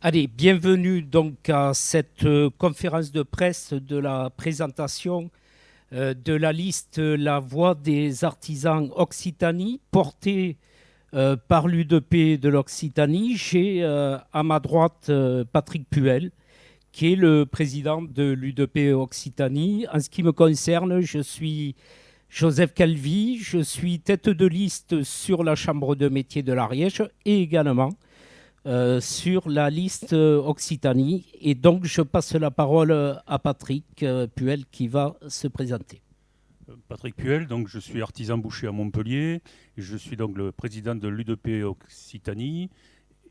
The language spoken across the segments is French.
Allez, bienvenue donc à cette conférence de presse de la présentation de la liste La Voix des artisans Occitanie, portée par l'UDP de l'Occitanie. J'ai à ma droite Patrick Puel, qui est le président de l'UDP Occitanie. En ce qui me concerne, je suis Joseph Calvi, je suis tête de liste sur la Chambre de métiers de l'Ariège et également sur la liste Occitanie. Et donc, je passe la parole à Patrick Puel qui va se présenter. Patrick Puel, donc je suis artisan boucher à Montpellier. Je suis donc le président de l'UDP Occitanie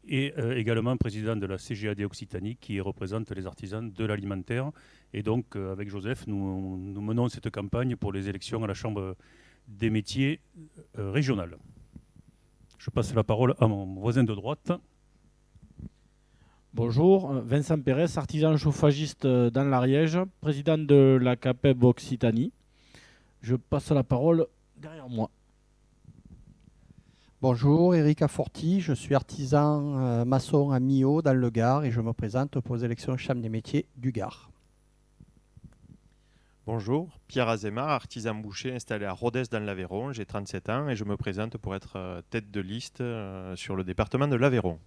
et également président de la CGAD Occitanie qui représente les artisans de l'alimentaire. Et donc, avec Joseph, nous menons cette campagne pour les élections à la Chambre des métiers régionales. Je passe la parole à mon voisin de droite. Bonjour, Vincent Pérez, artisan chauffagiste dans l'Ariège, président de la CAPEB Occitanie. Je passe la parole derrière moi. Bonjour, Eric Aforti, je suis artisan maçon à Millau dans le Gard et je me présente pour les élections Chambre des métiers du Gard. Bonjour, Pierre Azéma, artisan boucher installé à Rodez dans l'Aveyron. J'ai 37 ans et je me présente pour être tête de liste sur le département de l'Aveyron.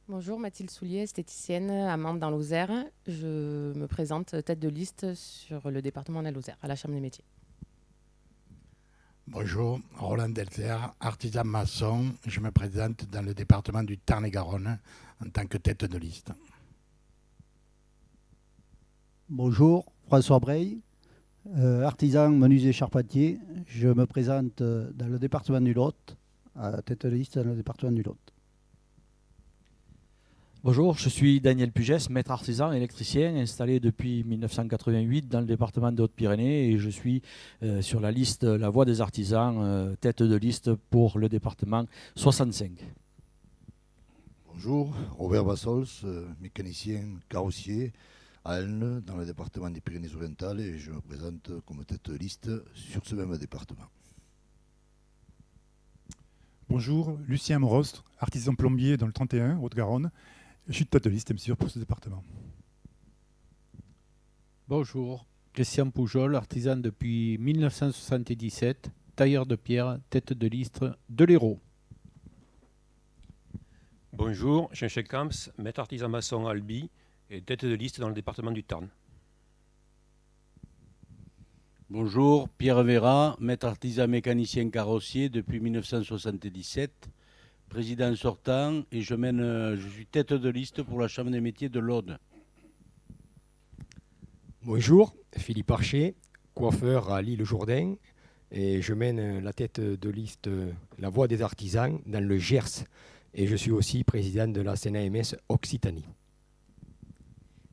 Bonjour, Mathilde Soulier, esthéticienne à Mende dans l'Osaire. Je me présente tête de liste sur le département de la Lozère, à la Chambre des métiers. Bonjour, Roland Delter, artisan maçon. Je me présente dans le département du Tarn-et-Garonne en tant que tête de liste. Bonjour, François Breil, artisan menuisier charpentier. Je me présente dans le département du Lot, à tête de liste dans le département du Lot. Bonjour, je suis Daniel Pugès, maître artisan électricien installé depuis 1988 dans le département des Hautes-Pyrénées et je suis sur la liste La Voix des artisans, tête de liste pour le département 65. Bonjour, Robert Bassols, mécanicien carrossier à Elne dans le département des Pyrénées-Orientales et je me présente comme tête de liste sur ce même département. Bonjour, Lucien Morost, artisan plombier dans le 31, Haute-Garonne. Je suis tête de liste, bien sûr, pour ce département. Bonjour, Christian Poujol, artisan depuis 1977, tailleur de pierre, tête de liste de l'Hérault. Bonjour, Jean-Jacques Camps, maître artisan maçon à Albi et tête de liste dans le département du Tarn. Bonjour, Pierre Véra, maître artisan mécanicien carrossier depuis 1977, président sortant et je suis tête de liste pour la Chambre des métiers de l'Aude. Bonjour, Philippe Archer, coiffeur à l'Île-Jourdain et je mène la tête de liste La Voix des artisans dans le Gers et je suis aussi président de la CNAMS Occitanie.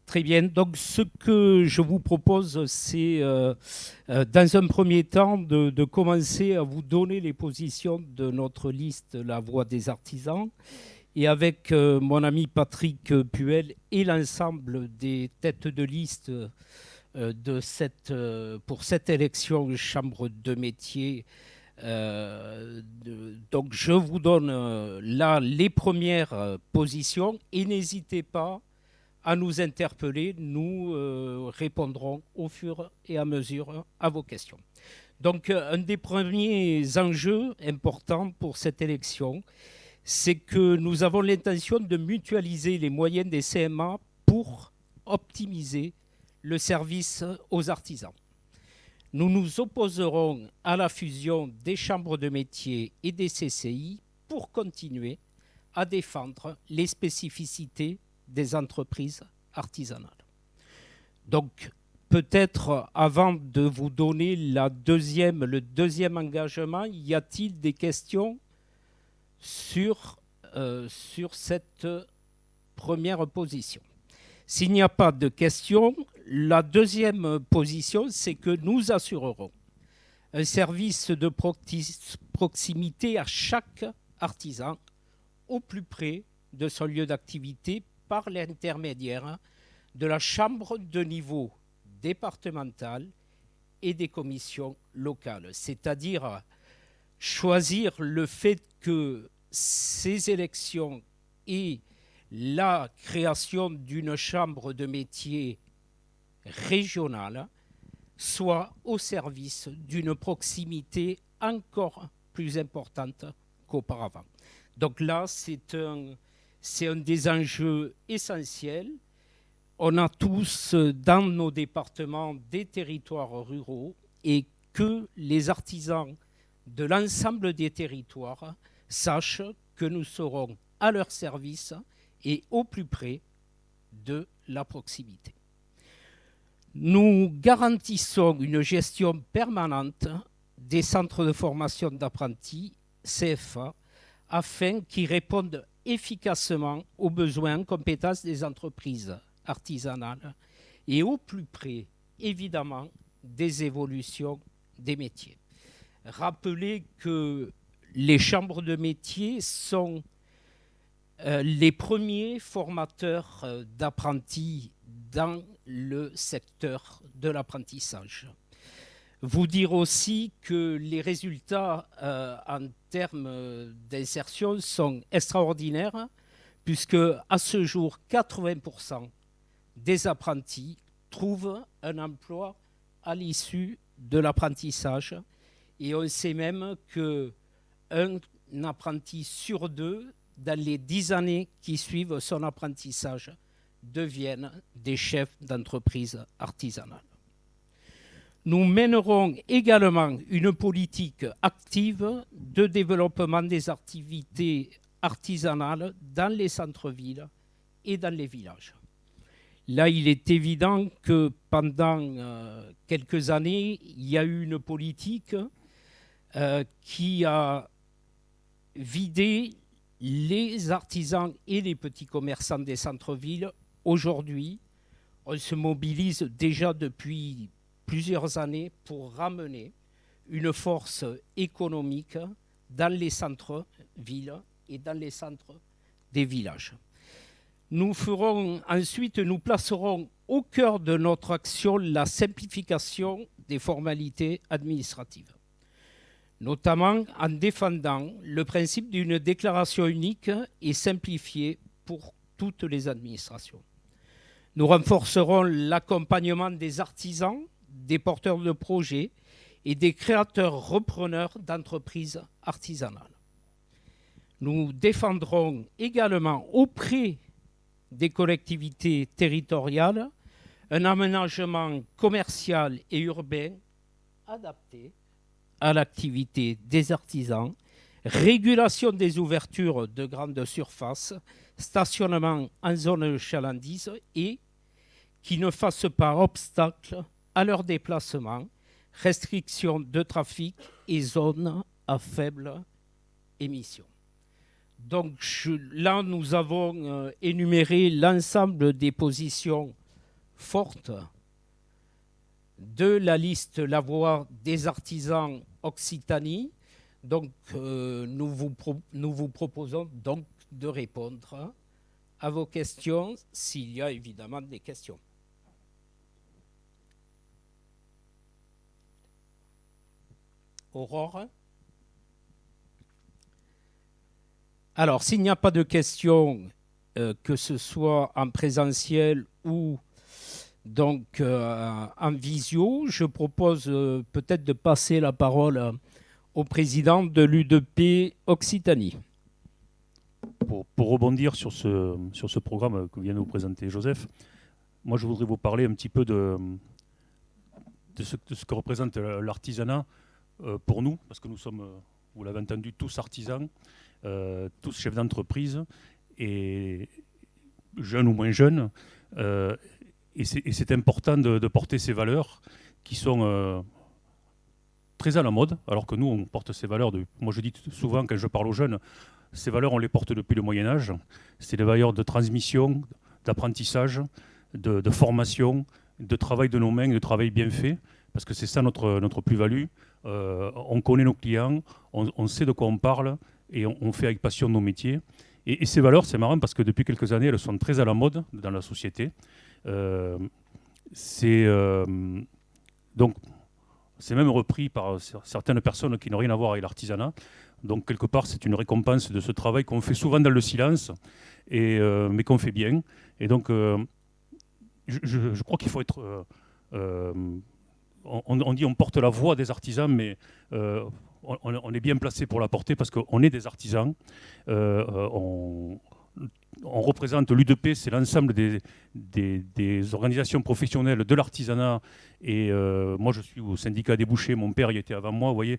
Très bien. Donc, ce que je vous propose, c'est dans un premier temps de commencer à vous donner les positions de notre liste La Voix des artisans. Et avec mon ami Patrick Puel et l'ensemble des têtes de liste pour cette élection Chambre de métiers, donc je vous donne là les premières positions et n'hésitez pas à nous interpeller, nous répondrons au fur et à mesure à vos questions. Donc, un des premiers enjeux importants pour cette élection, c'est que nous avons l'intention de mutualiser les moyens des CMA pour optimiser le service aux artisans. Nous nous opposerons à la fusion des chambres de métiers et des CCI pour continuer à défendre les spécificités des entreprises artisanales. Donc, peut-être avant de vous donner le deuxième engagement, y a-t-il des questions sur cette première position? S'il n'y a pas de questions, la deuxième position, c'est que nous assurerons un service de proximité à chaque artisan au plus près de son lieu d'activité par l'intermédiaire de la chambre de niveau départemental et des commissions locales. C'est-à-dire choisir le fait que ces élections et la création d'une chambre de métiers régionale soient au service d'une proximité encore plus importante qu'auparavant. Donc là, c'est un des enjeux essentiels. On a tous dans nos départements des territoires ruraux et que les artisans de l'ensemble des territoires sachent que nous serons à leur service et au plus près de la proximité. Nous garantissons une gestion permanente des centres de formation d'apprentis, CFA, afin qu'ils répondent efficacement aux besoins en compétences des entreprises artisanales et au plus près, évidemment, des évolutions des métiers. Rappelez que les chambres de métiers sont les premiers formateurs d'apprentis dans le secteur de l'apprentissage. Vous dire aussi que les résultats en termes d'insertion sont extraordinaires, puisque à ce jour, 80% des apprentis trouvent un emploi à l'issue de l'apprentissage. Et on sait même qu'un apprenti sur 2, dans les 10 années qui suivent son apprentissage, deviennent des chefs d'entreprise artisanale. Nous mènerons également une politique active de développement des activités artisanales dans les centres-villes et dans les villages. Là, il est évident que pendant quelques années, il y a eu une politique qui a vidé les artisans et les petits commerçants des centres-villes. Aujourd'hui, on se mobilise déjà depuis plusieurs années pour ramener une force économique dans les centres-villes et dans les centres des villages. Nous placerons au cœur de notre action la simplification des formalités administratives, notamment en défendant le principe d'une déclaration unique et simplifiée pour toutes les administrations. Nous renforcerons l'accompagnement des artisans, des porteurs de projets et des créateurs repreneurs d'entreprises artisanales. Nous défendrons également auprès des collectivités territoriales un aménagement commercial et urbain adapté à l'activité des artisans, régulation des ouvertures de grandes surfaces, stationnement en zone de chalandise et qui ne fasse pas obstacle à leur déplacement, restriction de trafic et zones à faible émission. Donc là, nous avons énuméré l'ensemble des positions fortes de la liste La Voix des artisans Occitanie. Donc nous vous proposons donc de répondre à vos questions, s'il y a évidemment des questions. Aurore ? Alors, s'il n'y a pas de questions, que ce soit en présentiel ou donc en visio, je propose peut-être de passer la parole au président de l'UDP Occitanie. Pour rebondir sur ce programme que vient de vous présenter Joseph, moi je voudrais vous parler un petit peu de ce que représente l'artisanat pour nous, parce que nous sommes, vous l'avez entendu, tous artisans, tous chefs d'entreprise, et jeunes ou moins jeunes, et c'est important de porter ces valeurs qui sont très à la mode, alors que nous on porte ces valeurs, moi je dis souvent quand je parle aux jeunes, ces valeurs on les porte depuis le Moyen-Âge, c'est des valeurs de transmission, d'apprentissage, de formation, de travail de nos mains, de travail bien fait, parce que c'est ça notre plus-value. On connaît nos clients, on sait de quoi on parle, et on fait avec passion nos métiers. Et ces valeurs, c'est marrant parce que depuis quelques années, elles sont très à la mode dans la société. Donc, c'est même repris par certaines personnes qui n'ont rien à voir avec l'artisanat. Donc quelque part, c'est une récompense de ce travail qu'on fait souvent dans le silence, mais qu'on fait bien. Et donc, je crois qu'il faut être... on dit on porte la voix des artisans, mais on est bien placé pour la porter parce qu'on est des artisans. On représente l'UDP, c'est l'ensemble des organisations professionnelles de l'artisanat. Et moi, je suis au syndicat des bouchers. Mon père y était avant moi, vous voyez.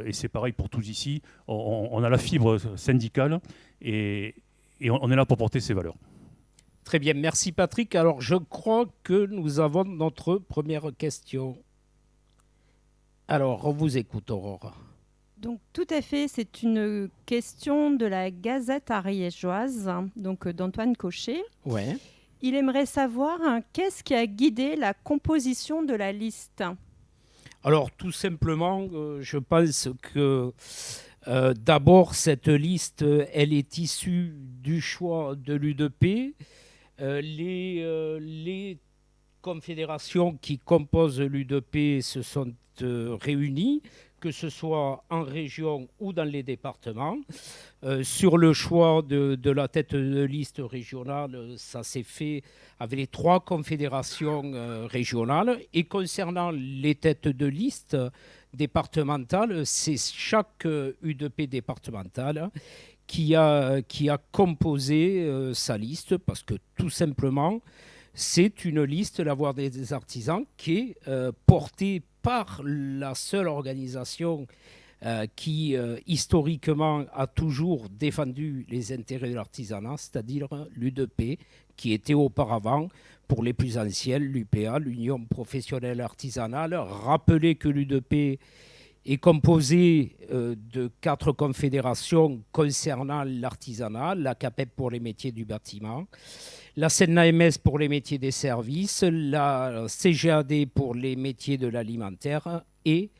Et c'est pareil pour tous ici. On a la fibre syndicale et on est là pour porter ces valeurs. Très bien, merci Patrick. Alors, je crois que nous avons notre première question. Alors, on vous écoute, Aurore. Donc, tout à fait, c'est une question de la Gazette ariégeoise, donc d'Antoine Cochet. Ouais. Il aimerait savoir qu'est-ce qui a guidé la composition de la liste. Alors, tout simplement, je pense que d'abord, cette liste, elle est issue du choix de l'UDP. Les confédérations qui composent l'UDP se sont réunies, que ce soit en région ou dans les départements. Sur le choix de la tête de liste régionale, ça s'est fait avec les 3 confédérations régionales. Et concernant les têtes de liste départementales, c'est chaque UDP départementale qui a composé sa liste, parce que tout simplement, c'est une liste, la Voix des artisans, qui est portée par la seule organisation qui, historiquement, a toujours défendu les intérêts de l'artisanat, c'est-à-dire l'UDP, qui était auparavant, pour les plus anciennes, l'UPA, l'Union professionnelle artisanale. Rappelez que l'UDP est composé de 4 confédérations concernant l'artisanat, la CAPEB pour les métiers du bâtiment, la CNAMS pour les métiers des services, la CGAD pour les métiers de l'alimentaire et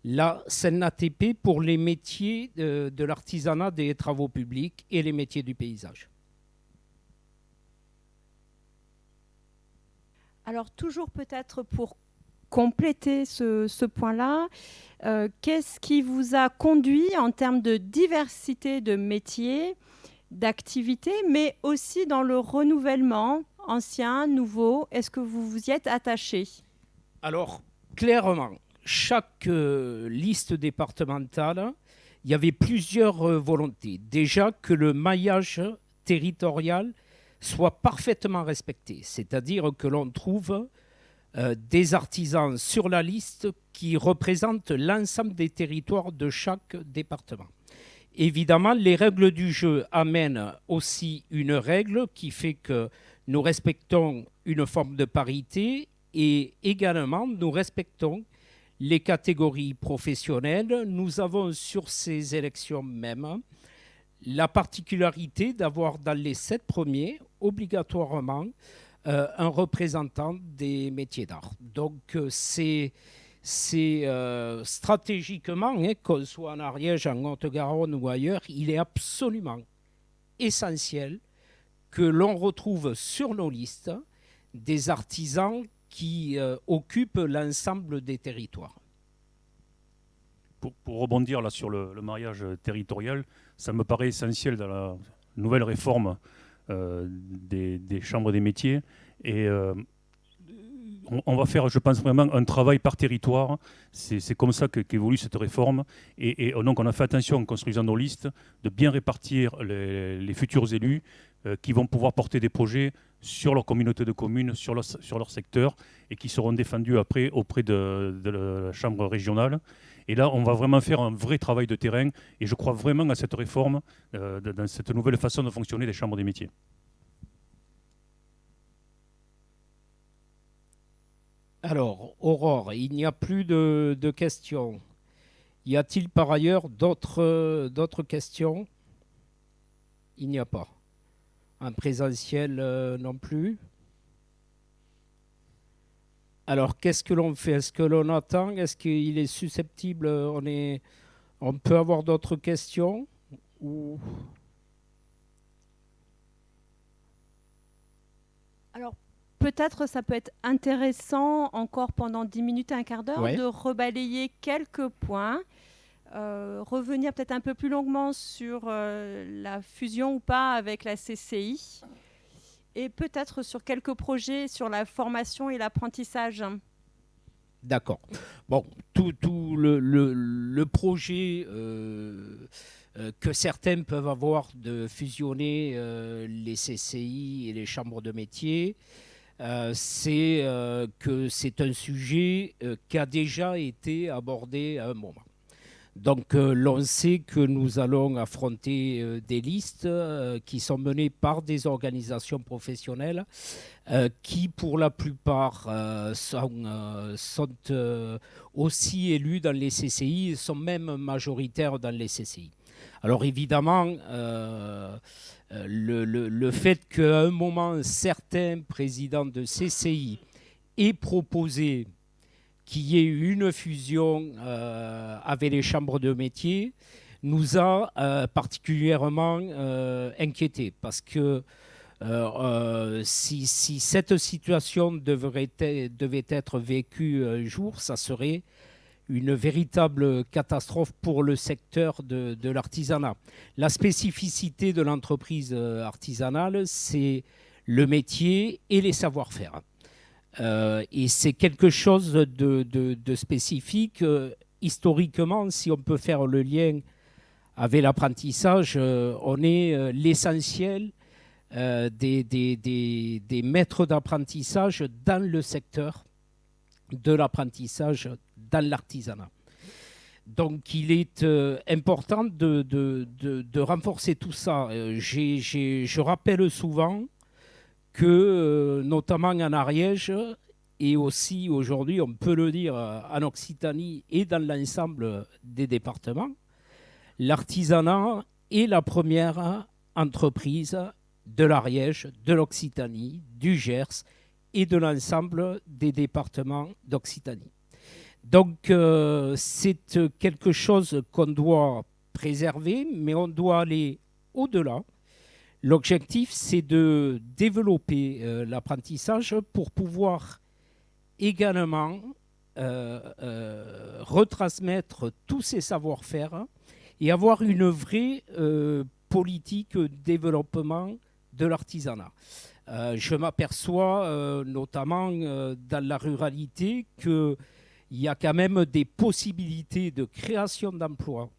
la CNATP pour les métiers de l'artisanat, des travaux publics et les métiers du paysage. Alors, toujours peut-être pour compléter ce point-là, qu'est-ce qui vous a conduit en termes de diversité de métiers, d'activités, mais aussi dans le renouvellement, ancien, nouveau? Est-ce que vous vous y êtes attaché? Alors, clairement, chaque liste départementale, il y avait plusieurs volontés. Déjà que le maillage territorial soit parfaitement respecté, c'est-à-dire que l'on trouve des artisans sur la liste qui représentent l'ensemble des territoires de chaque département. Évidemment, les règles du jeu amènent aussi une règle qui fait que nous respectons une forme de parité et également nous respectons les catégories professionnelles. Nous avons sur ces élections même la particularité d'avoir dans les 7 premiers obligatoirement un représentant des métiers d'art. Donc c'est stratégiquement, qu'on soit en Ariège, en Haute-Garonne ou ailleurs, il est absolument essentiel que l'on retrouve sur nos listes des artisans qui occupent l'ensemble des territoires. Pour rebondir là sur le mariage territorial, ça me paraît essentiel dans la nouvelle réforme des chambres des métiers. Et on va faire, je pense, vraiment un travail par territoire. C'est comme ça qu'évolue cette réforme. Et donc, on a fait attention en construisant nos listes de bien répartir les futurs élus qui vont pouvoir porter des projets sur leur communauté de communes, sur leur secteur, et qui seront défendus après auprès de la chambre régionale. Et là, on va vraiment faire un vrai travail de terrain. Et je crois vraiment à cette réforme, dans cette nouvelle façon de fonctionner des chambres des métiers. Alors, Aurore, il n'y a plus de questions. Y a-t-il par ailleurs d'autres questions? Il n'y a pas. En présentiel non plus. Alors, qu'est-ce que l'on fait? Est-ce que l'on attend? Est-ce qu'il est susceptible? On peut avoir d'autres questions ou... Alors, peut-être ça peut être intéressant encore pendant 10 minutes, un quart d'heure, Ouais. de rebalayer quelques points. revenir peut-être un peu plus longuement sur la fusion ou pas avec la CCI et peut-être sur quelques projets sur la formation et l'apprentissage. D'accord. Bon, tout le projet que certains peuvent avoir de fusionner les CCI et les chambres de métier, c'est que c'est un sujet qui a déjà été abordé à un moment. Donc l'on sait que nous allons affronter des listes qui sont menées par des organisations professionnelles qui pour la plupart sont aussi élus dans les CCI et sont même majoritaires dans les CCI. Alors évidemment, le fait qu'à un moment certains présidents de CCI aient proposé qu'il y ait eu une fusion avec les chambres de métier nous a particulièrement inquiétés parce que si cette situation devait être vécue un jour, ça serait une véritable catastrophe pour le secteur de l'artisanat. La spécificité de l'entreprise artisanale, c'est le métier et les savoir-faire. Et c'est quelque chose de spécifique. Historiquement, si on peut faire le lien avec l'apprentissage, on est l'essentiel des maîtres d'apprentissage dans le secteur de l'apprentissage dans l'artisanat. Donc il est important de renforcer tout ça. Je rappelle souvent que, notamment en Ariège, et aussi aujourd'hui, on peut le dire, en Occitanie et dans l'ensemble des départements, l'artisanat est la première entreprise de l'Ariège, de l'Occitanie, du Gers et de l'ensemble des départements d'Occitanie. Donc c'est quelque chose qu'on doit préserver, mais on doit aller au-delà. L'objectif, c'est de développer l'apprentissage pour pouvoir également retransmettre tous ces savoir-faire et avoir une vraie politique de développement de l'artisanat. Je m'aperçois notamment dans la ruralité qu'il y a quand même des possibilités de création d'emplois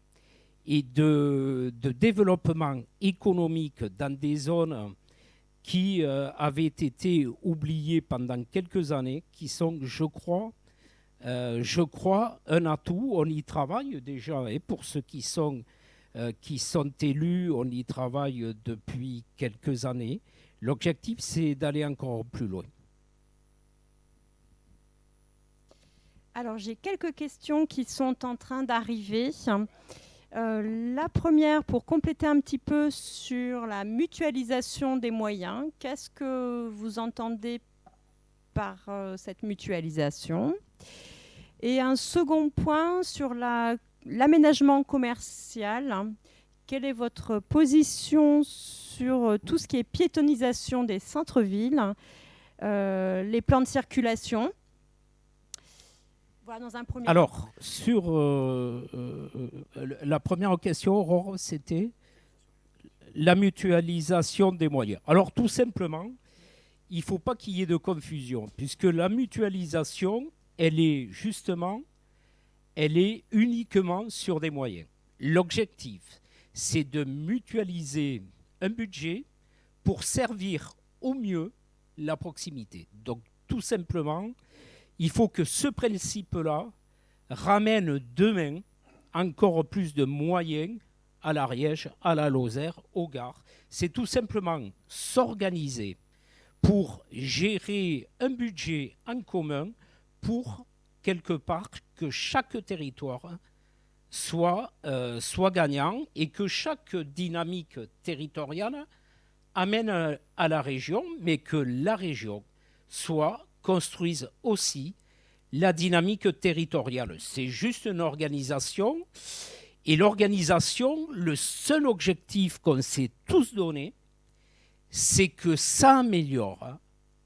et de développement économique dans des zones qui avaient été oubliées pendant quelques années, qui sont, je crois, un atout. On y travaille déjà, et pour ceux qui sont élus, on y travaille depuis quelques années. L'objectif, c'est d'aller encore plus loin. Alors, j'ai quelques questions qui sont en train d'arriver. La première, pour compléter un petit peu sur la mutualisation des moyens, qu'est-ce que vous entendez par cette mutualisation? Et un second point sur l'aménagement commercial. Quelle est votre position sur tout ce qui est piétonisation des centres-villes, les plans de circulation? Voilà, dans un premier temps. Alors, sur la première question, Aurore, c'était la mutualisation des moyens. Alors, tout simplement, il ne faut pas qu'il y ait de confusion, puisque la mutualisation, elle est uniquement sur des moyens. L'objectif, c'est de mutualiser un budget pour servir au mieux la proximité. Donc, tout simplement, il faut que ce principe-là ramène demain encore plus de moyens à l'Ariège, à la Lozère, au Gard. C'est tout simplement s'organiser pour gérer un budget en commun pour, quelque part, que chaque territoire soit gagnant et que chaque dynamique territoriale amène à la région, mais que la région construise aussi la dynamique territoriale. C'est juste une organisation. Et l'organisation, le seul objectif qu'on s'est tous donné, c'est que ça améliore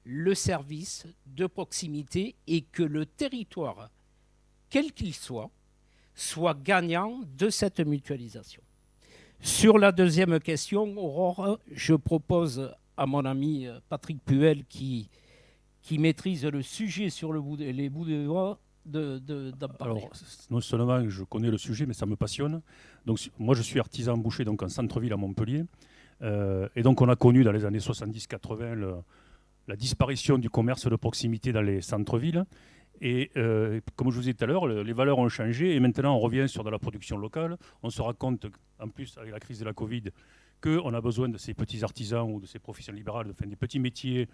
le service de proximité et que le territoire, quel qu'il soit soient gagnants de cette mutualisation. Sur la deuxième question, Aurore, je propose à mon ami Patrick Puel, qui maîtrise le sujet sur les bouts de doigts, d'en parler. Alors, non seulement je connais le sujet, mais ça me passionne. Donc, moi, je suis artisan boucher donc, en centre-ville à Montpellier. Et donc, on a connu dans les années 70-80 la disparition du commerce de proximité dans les centres-villes. Et comme je vous disais tout à l'heure, les valeurs ont changé et maintenant on revient sur de la production locale. On se rend compte, en plus avec la crise de la Covid, qu'on a besoin de ces petits artisans ou de ces professions libérales, enfin, des petits métiers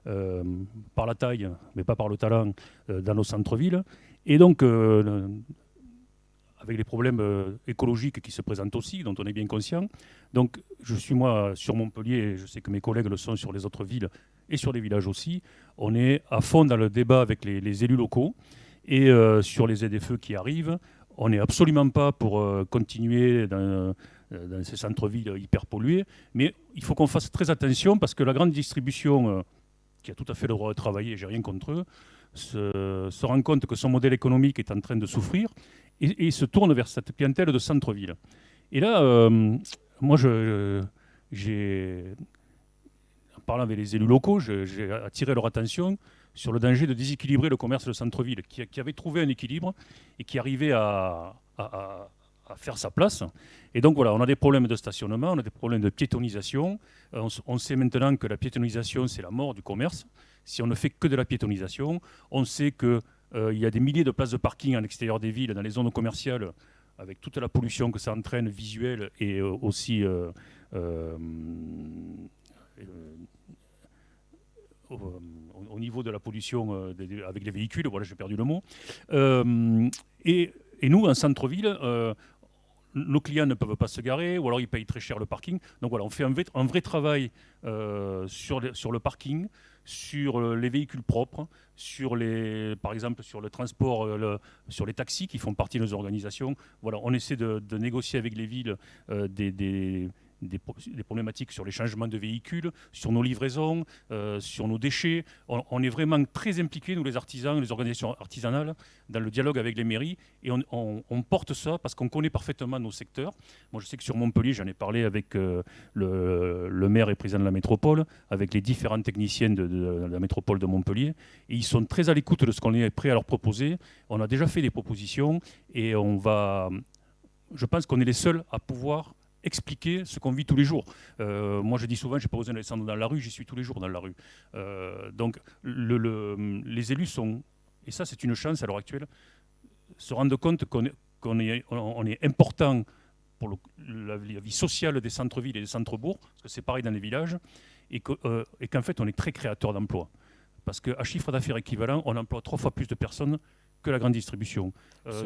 par la taille, mais pas par le talent, dans nos centres-villes. Et donc, avec les problèmes écologiques qui se présentent aussi, dont on est bien conscient. Donc, je suis moi sur Montpellier, et je sais que mes collègues le sont sur les autres villes et sur les villages aussi. On est à fond dans le débat avec les élus locaux et sur les ZFE qui arrivent. On n'est absolument pas pour continuer dans ces centres-villes hyper pollués, mais il faut qu'on fasse très attention parce que la grande distribution, qui a tout à fait le droit de travailler, j'ai rien contre eux, se rend compte que son modèle économique est en train de souffrir et se tourne vers cette clientèle de centre-ville. Et là, moi, en parlant avec les élus locaux, j'ai attiré leur attention sur le danger de déséquilibrer le commerce de centre-ville, qui avait trouvé un équilibre et qui arrivait à faire sa place. Et donc voilà, on a des problèmes de stationnement, on a des problèmes de piétonisation. On sait maintenant que la piétonisation, c'est la mort du commerce. Si on ne fait que de la piétonisation, on sait qu'il y a des milliers de places de parking à l'extérieur des villes, dans les zones commerciales, avec toute la pollution que ça entraîne, visuelle et aussi au niveau de la pollution avec les véhicules. Voilà, j'ai perdu le mot. Et nous, en centre-ville, nos clients ne peuvent pas se garer, ou alors ils payent très cher le parking. Donc voilà, on fait un vrai travail sur le parking, sur les véhicules propres, par exemple sur le transport, sur les taxis qui font partie de nos organisations. Voilà, on essaie de négocier avec les villes des problématiques sur les changements de véhicules, sur nos livraisons, sur nos déchets. On est vraiment très impliqués, nous les artisans, les organisations artisanales, dans le dialogue avec les mairies. Et on porte ça parce qu'on connaît parfaitement nos secteurs. Moi, je sais que sur Montpellier, j'en ai parlé avec le maire et président de la métropole, avec les différents techniciens de la métropole de Montpellier. Et ils sont très à l'écoute de ce qu'on est prêt à leur proposer. On a déjà fait des propositions et je pense qu'on est les seuls à pouvoir expliquer ce qu'on vit tous les jours. Moi, je dis souvent, je n'ai pas besoin de descendre dans la rue, j'y suis tous les jours dans la rue. Donc, les élus sont, et ça c'est une chance à l'heure actuelle, se rendent compte qu'on est important pour la vie sociale des centres-villes et des centres-bourgs, parce que c'est pareil dans les villages, et qu'en fait, on est très créateur d'emplois. Parce qu'à chiffre d'affaires équivalent, on emploie 3 fois plus de personnes que la grande distribution.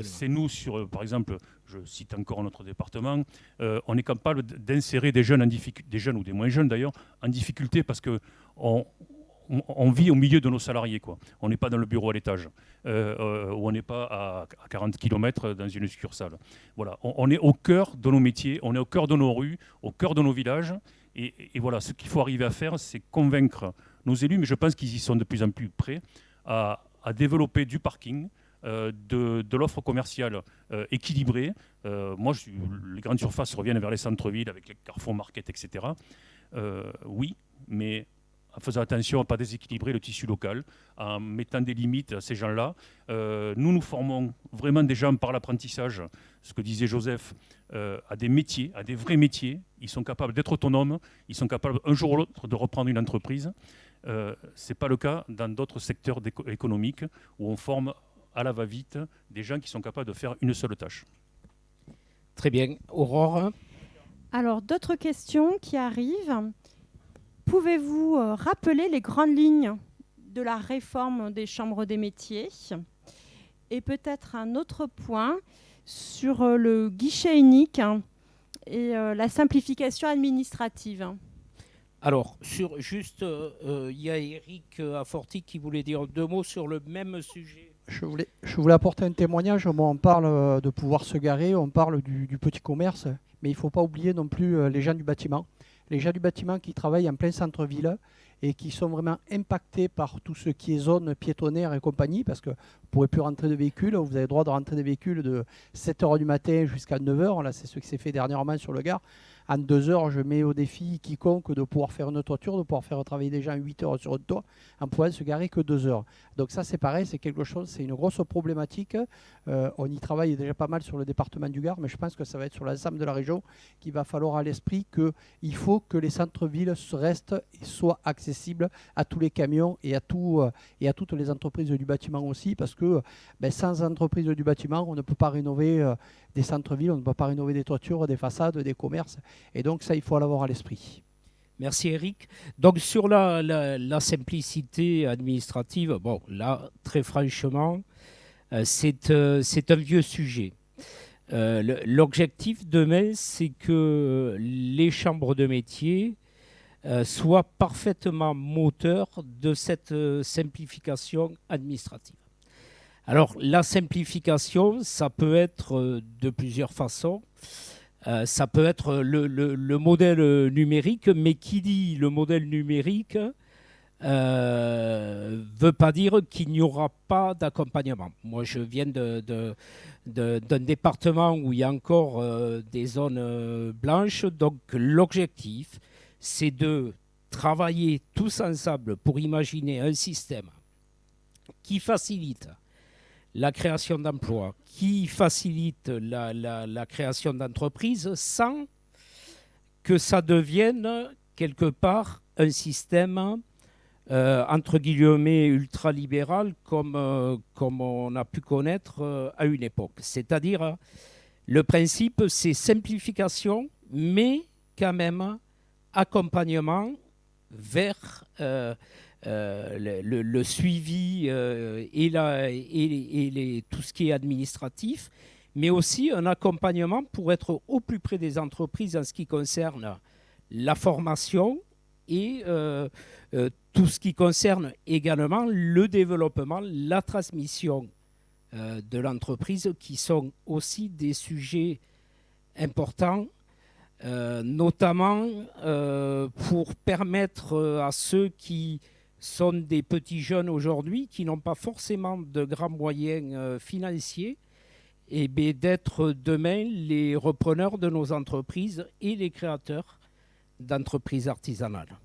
C'est nous, par exemple, je cite encore notre département, on est capable d'insérer des jeunes ou des moins jeunes d'ailleurs, en difficulté parce qu'on vit au milieu de nos salariés, quoi. On n'est pas dans le bureau à l'étage, ou on n'est pas à 40 km dans une succursale. Voilà, on est au cœur de nos métiers, on est au cœur de nos rues, au cœur de nos villages. Et voilà, ce qu'il faut arriver à faire, c'est convaincre nos élus, mais je pense qu'ils y sont de plus en plus prêts, à développer du parking, de l'offre commerciale équilibrée. Moi, les grandes surfaces reviennent vers les centres-villes avec les Carrefour Market, etc. Oui, mais en faisant attention à ne pas déséquilibrer le tissu local, en mettant des limites à ces gens-là. Nous formons vraiment des gens par l'apprentissage, ce que disait Joseph, à des métiers, à des vrais métiers. Ils sont capables d'être autonomes, ils sont capables un jour ou l'autre de reprendre une entreprise. Ce n'est pas le cas dans d'autres secteurs économiques où on forme à la va-vite des gens qui sont capables de faire une seule tâche. Très bien. Aurore ? Alors, d'autres questions qui arrivent. Pouvez-vous rappeler les grandes lignes de la réforme des chambres des métiers ? Et peut-être un autre point sur le guichet unique et la simplification administrative. Alors, il y a Eric Aforti qui voulait dire 2 mots sur le même sujet. Je voulais apporter un témoignage. Moi, on parle de pouvoir se garer, on parle du petit commerce, mais il ne faut pas oublier non plus les gens du bâtiment. Les gens du bâtiment qui travaillent en plein centre-ville et qui sont vraiment impactés par tout ce qui est zone piétonnière et compagnie, parce que vous ne pourrez plus rentrer de véhicules. Vous avez le droit de rentrer des véhicules de 7h du matin jusqu'à 9h. Là, c'est ce qui s'est fait dernièrement sur le Gard. En 2 heures, je mets au défi quiconque de pouvoir faire une toiture, de pouvoir faire travailler des gens 8 heures sur le toit, en pouvant se garer que 2 heures. Donc ça, c'est pareil, c'est quelque chose, c'est une grosse problématique. On y travaille déjà pas mal sur le département du Gard, mais je pense que ça va être sur l'ensemble de la région qu'il va falloir à l'esprit qu'il faut que les centres-villes restent et soient accessibles à tous les camions et à toutes les entreprises du bâtiment aussi, parce que sans entreprises du bâtiment, on ne peut pas rénover des centres-villes, on ne peut pas rénover des toitures, des façades, des commerces. Et donc ça, il faut l'avoir à l'esprit. Merci Eric. Donc sur la simplicité administrative, bon là, très franchement, c'est un vieux sujet. L'objectif demain, c'est que les chambres de métier soient parfaitement moteurs de cette simplification administrative. Alors la simplification, ça peut être de plusieurs façons. Ça peut être le modèle numérique, mais qui dit le modèle numérique veut pas dire qu'il n'y aura pas d'accompagnement. Moi, je viens d'un département où il y a encore des zones blanches, donc l'objectif, c'est de travailler tous ensemble pour imaginer un système qui facilite la création d'emplois, qui facilite la création d'entreprises sans que ça devienne quelque part un système entre guillemets ultralibéral comme on a pu connaître à une époque. C'est-à-dire, le principe, c'est simplification, mais quand même accompagnement vers le suivi et tout ce qui est administratif, mais aussi un accompagnement pour être au plus près des entreprises en ce qui concerne la formation et tout ce qui concerne également le développement, la transmission de l'entreprise, qui sont aussi des sujets importants, notamment pour permettre à ceux qui sont des petits jeunes aujourd'hui, qui n'ont pas forcément de grands moyens financiers, et d'être demain les repreneurs de nos entreprises et les créateurs d'entreprises artisanales.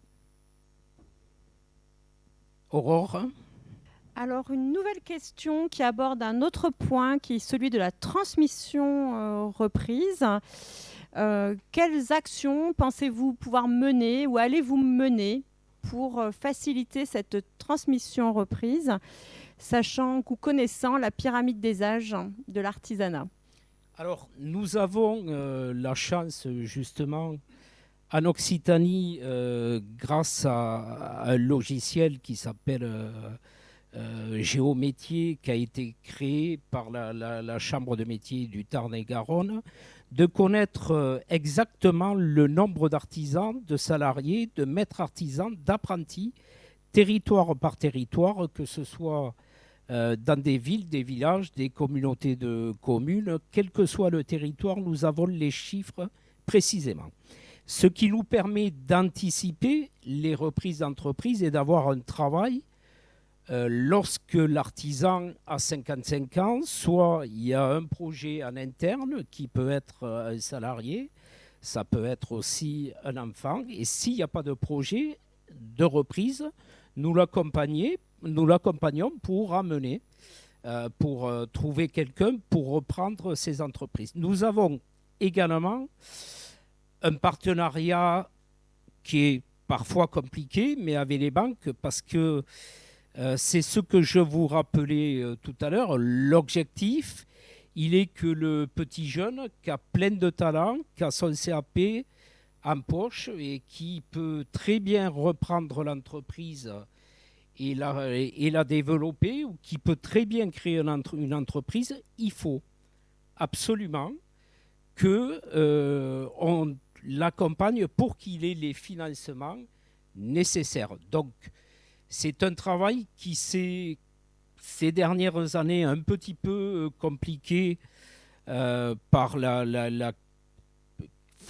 Aurore ? Alors, une nouvelle question qui aborde un autre point, qui est celui de la transmission reprise. Quelles actions pensez-vous pouvoir mener ou allez-vous mener pour faciliter cette transmission reprise, sachant ou connaissant la pyramide des âges de l'artisanat? Alors, nous avons la chance, justement, en Occitanie, grâce à un logiciel qui s'appelle Géométier, qui a été créé par la Chambre de métier du Tarn-et-Garonne, de connaître exactement le nombre d'artisans, de salariés, de maîtres artisans, d'apprentis, territoire par territoire, que ce soit dans des villes, des villages, des communautés de communes, quel que soit le territoire, nous avons les chiffres précisément. Ce qui nous permet d'anticiper les reprises d'entreprise et d'avoir un travail lorsque l'artisan a 55 ans, soit il y a un projet en interne qui peut être un salarié, ça peut être aussi un enfant, et s'il n'y a pas de projet de reprise, nous l'accompagnons pour amener, pour trouver quelqu'un pour reprendre ces entreprises. Nous avons également un partenariat qui est parfois compliqué, mais avec les banques, parce que c'est ce que je vous rappelais tout à l'heure. L'objectif, il est que le petit jeune qui a plein de talent, qui a son CAP en poche et qui peut très bien reprendre l'entreprise et la développer, ou qui peut très bien créer une entreprise, il faut absolument qu'on l'accompagne pour qu'il ait les financements nécessaires. Donc, c'est un travail qui s'est, ces dernières années, un petit peu compliqué par la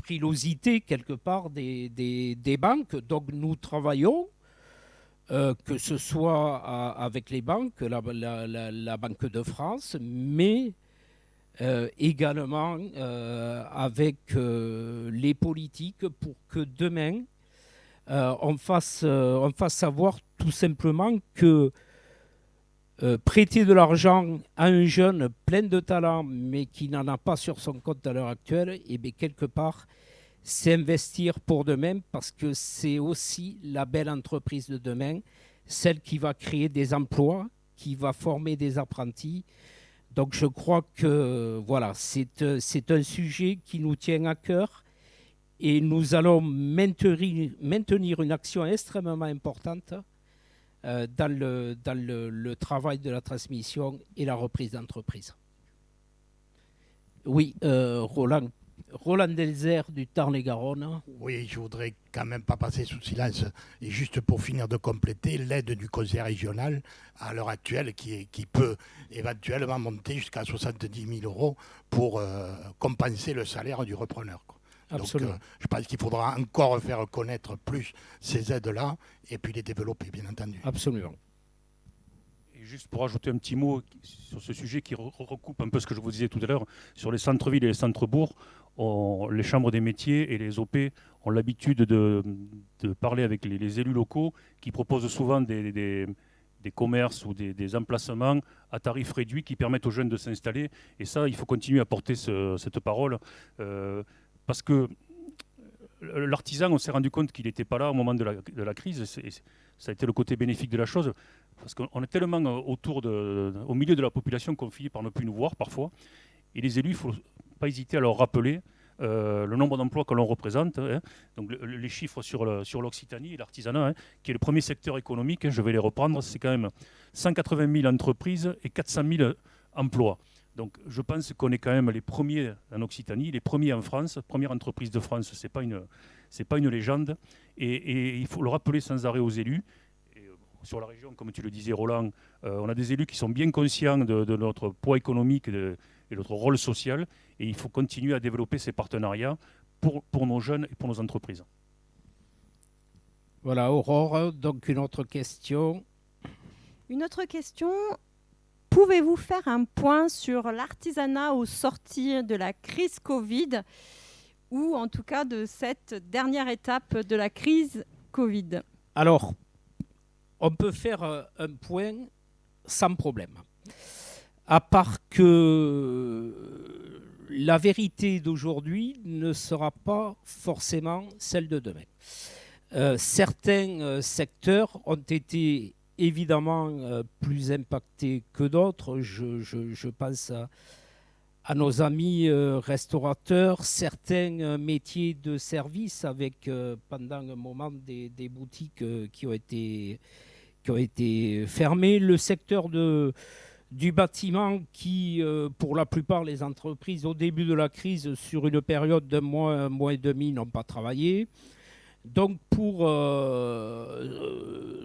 frilosité, quelque part, des banques. Donc, nous travaillons que ce soit avec les banques, la Banque de France, mais également avec les politiques pour que demain, on fasse savoir tout simplement que prêter de l'argent à un jeune plein de talent, mais qui n'en a pas sur son compte à l'heure actuelle, et bien quelque part, c'est investir pour demain, parce que c'est aussi la belle entreprise de demain, celle qui va créer des emplois, qui va former des apprentis. Donc je crois que voilà, c'est un sujet qui nous tient à cœur, et nous allons maintenir une action extrêmement importante dans le travail de la transmission et la reprise d'entreprise. Oui, Roland Delzer du Tarn-et-Garonne. Oui, je voudrais quand même pas passer sous silence, et juste pour finir de compléter, l'aide du conseil régional à l'heure actuelle qui peut éventuellement monter jusqu'à 70 000 euros pour compenser le salaire du repreneur, quoi. Absolument. Donc, je pense qu'il faudra encore faire connaître plus ces aides-là et puis les développer, bien entendu. Absolument. Et juste pour ajouter un petit mot sur ce sujet qui recoupe un peu ce que je vous disais tout à l'heure, sur les centres-villes et les centres-bourgs, les chambres des métiers et les OP ont l'habitude de parler avec les élus locaux qui proposent souvent des commerces ou des emplacements à tarif réduit qui permettent aux jeunes de s'installer. Et ça, il faut continuer à porter cette parole. Parce que l'artisan, on s'est rendu compte qu'il n'était pas là au moment de la crise. Ça a été le côté bénéfique de la chose. Parce qu'on est tellement au milieu de la population qu'on finit par ne plus nous voir parfois. Et les élus, il ne faut pas hésiter à leur rappeler le nombre d'emplois que l'on représente. Donc les chiffres sur l'Occitanie et l'artisanat, qui est le premier secteur économique, je vais les reprendre, c'est quand même 180 000 entreprises et 400 000 emplois. Donc je pense qu'on est quand même les premiers en Occitanie, les premiers en France, première entreprise de France, c'est pas une légende. Et il faut le rappeler sans arrêt aux élus. Et sur la région, comme tu le disais Roland, on a des élus qui sont bien conscients de notre poids économique et de notre rôle social. Et il faut continuer à développer ces partenariats pour nos jeunes et pour nos entreprises. Voilà, Aurore, donc une autre question. Une autre question. Pouvez-vous faire un point sur l'artisanat au sortir de la crise Covid, ou en tout cas de cette dernière étape de la crise Covid? Alors, on peut faire un point sans problème. À part que la vérité d'aujourd'hui ne sera pas forcément celle de demain. Certains secteurs ont été évidemment plus impactés que d'autres. Je pense à nos amis restaurateurs, certains métiers de service avec pendant un moment des boutiques qui ont été fermées. Le secteur du bâtiment qui, pour la plupart, les entreprises au début de la crise, sur une période d'un mois, un mois et demi, n'ont pas travaillé. Donc, pour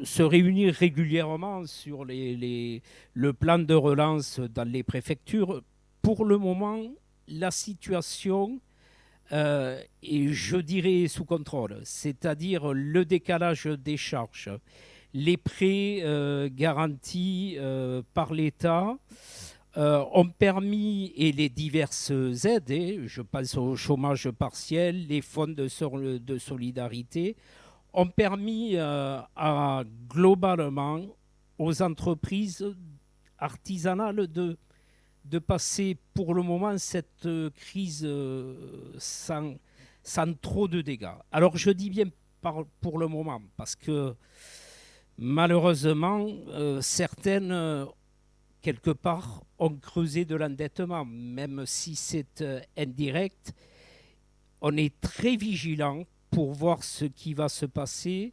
se réunir régulièrement sur le plan de relance dans les préfectures, pour le moment, la situation est, je dirais, sous contrôle. C'est-à-dire le décalage des charges, les prêts garantis par l'État ont permis, et les diverses aides, je pense au chômage partiel, les fonds de solidarité, ont permis globalement aux entreprises artisanales de passer pour le moment cette crise sans trop de dégâts. Alors je dis bien pour le moment, parce que malheureusement, certaines quelque part, ont creusé de l'endettement, même si c'est indirect. On est très vigilant pour voir ce qui va se passer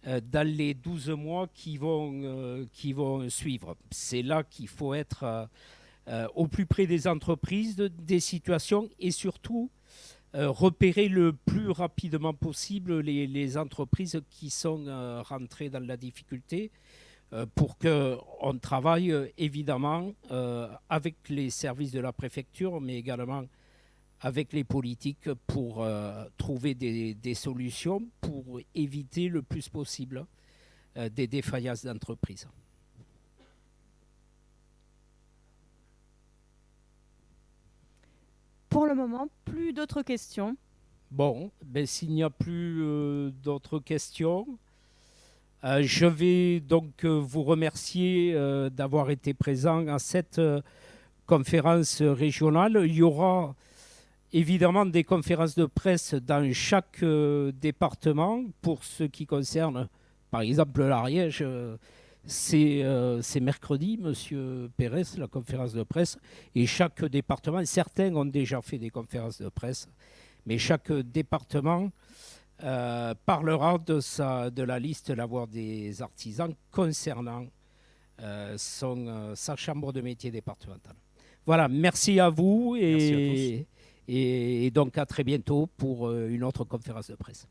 dans les 12 mois qui vont suivre. C'est là qu'il faut être au plus près des entreprises, des situations, et surtout repérer le plus rapidement possible les entreprises qui sont rentrées dans la difficulté, pour qu'on travaille évidemment avec les services de la préfecture, mais également avec les politiques pour trouver des solutions pour éviter le plus possible des défaillances d'entreprises. Pour le moment, plus d'autres questions. Bon, ben, s'il n'y a plus d'autres questions, je vais donc vous remercier d'avoir été présent à cette conférence régionale. Il y aura évidemment des conférences de presse dans chaque département. Pour ce qui concerne, par exemple, l'Ariège, c'est mercredi, Monsieur Pérez, la conférence de presse. Et chaque département, certains ont déjà fait des conférences de presse, mais chaque département parlera de la liste La Voix des artisans concernant sa chambre de métier départementale. Voilà, merci à vous Merci à tous. et donc à très bientôt pour une autre conférence de presse.